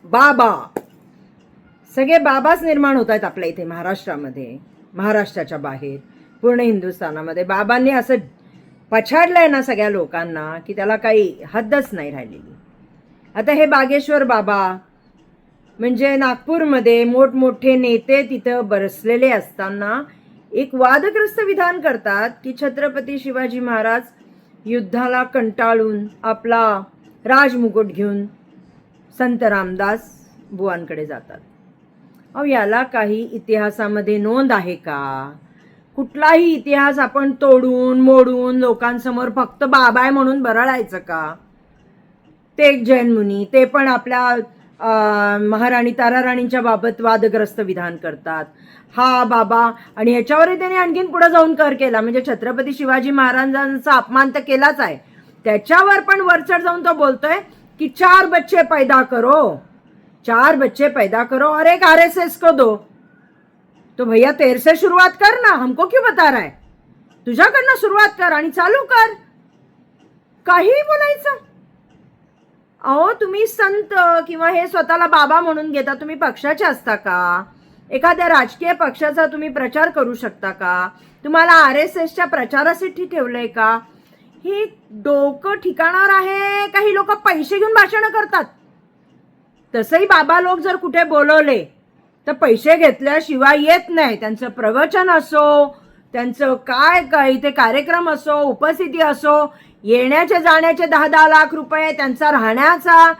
बाबा, सगळे बाबाच निर्माण होत आहेत आपल्या इथे महाराष्ट्रामध्ये, महाराष्ट्राच्या बाहेर, पूर्ण हिंदुस्थानामध्ये. बाबांनी असं पछाडलंय ना सगळ्या लोकांना की त्याला काही हद्दच नाही राहिलेली. आता हे बागेश्वर बाबा म्हणजे नागपूरमध्ये मोठमोठे नेते तिथं बसलेले असताना एक वादग्रस्त विधान करतात की छत्रपती शिवाजी महाराज युद्धाला कंटाळून आपला राजमुकुट घेऊन संत रामदास बुवांकडे जातात. अहो, याला काही इतिहासामध्ये नोंद आहे का? कुठलाही इतिहास आपण तोडून मोडून लोकांसमोर फक्त बाबा आहे म्हणून बरळायचं का? ते एक जैन मुनी, ते पण आपल्या महाराणी ताराराणींच्या बाबत वादग्रस्त विधान करतात. हा बाबा, आणि ह्याच्यावरही त्याने आणखीन पुढे जाऊन कर केला. म्हणजे छत्रपती शिवाजी महाराजांचा अपमान तर केलाच आहे, त्याच्यावर पण वरचढ जाऊन तो बोलतोय कि 4 बच्चे पैदा करो, 4 बच्चे पैदा करो और एक आरएसएस को दो. तो भैया तेरे से शुरुआत कर ना, हमको क्यों बता रहा है? तुझ्याकडनं सुरुवात कर आणि चालू कर. काही बोलायचं. अहो, तुम्ही संत किंवा हे स्वतःला बाबा म्हणून घेता, तुम्ही पक्षाचे असता का? एखाद्या राजकीय पक्षाचा तुम्ही प्रचार करू शकता का? तुम्हाला आरएसएसच्या प्रचारासाठी ठेवलंय का? हे डोकं ठिकाणावर आहे. काही लोक पैसे घेऊन भाषण करतात. तसंही बाबा लोक जर कुठे बोलवले तर पैसे घेतल्याशिवाय येत नाही. त्यांचं प्रवचन असो, त्यांचं काय इथे कार्यक्रम असो, उपस्थिती असो, येण्याचे जाण्याचे 10-10 लाख रुपये, त्यांचा राहण्याचा,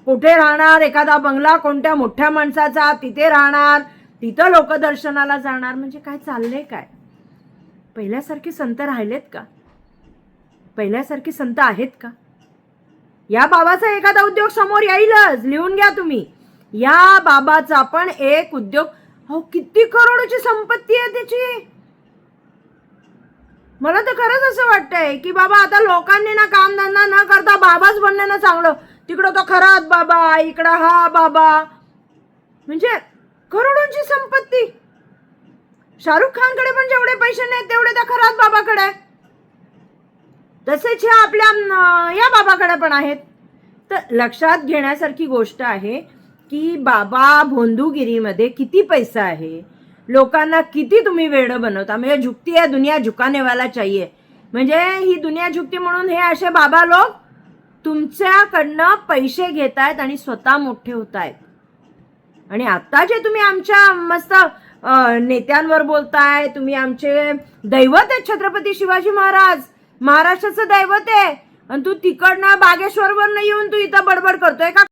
कुठे राहणार, एखादा बंगला कोणत्या मोठ्या माणसाचा, तिथे राहणार, तिथं लोक दर्शनाला जाणार. म्हणजे काय चाललंय काय? पहिल्यासारखे संत राहिलेत का? पहिल्यासारखे संत आहेत का? या बाबाचा एखादा उद्योग समोर येईलच, लिहून घ्या तुम्ही. या बाबाचा पण एक उद्योग, हो किती करोडची संपत्ती आहे त्याची. मला तर खरंच असं वाटतंय की बाबा आता लोकांनी ना कामधंदा न करता बाबाच बनणं ना चांगलं. तिकडं तो खरात बाबा, इकडं हा बाबा, म्हणजे करोडोंची संपत्ती. शाहरुख खानकडे पण जेवढे पैसे नाहीत तेवढे त्या खरात बाबाकडे, तसेच ह्या आपल्या या बाबाकडे पण आहेत. तर लक्षात घेण्यासारखी गोष्ट आहे की बाबा भोंदूगिरीमध्ये किती पैसा आहे, लोकांना किती तुम्ही वेडं बनवता. म्हणजे झुकती है दुनिया झुकाने वाला चाहिए. म्हणजे ही दुनिया झुकती म्हणून हे असे बाबा लोक तुमच्याकडनं पैसे घेत आहेत आणि स्वतः मोठे होत आहेत. आणि आता जे तुम्ही आमच्या मस्त नेत्यांवर बोलताय, तुम्ही आमचे दैवत आहेत छत्रपती शिवाजी महाराज, महाराष्ट्राचं दैवत आहे, आणि तू तिकडनं बागेश्वरवरनं येऊन तू इथं बडबड करतोय का?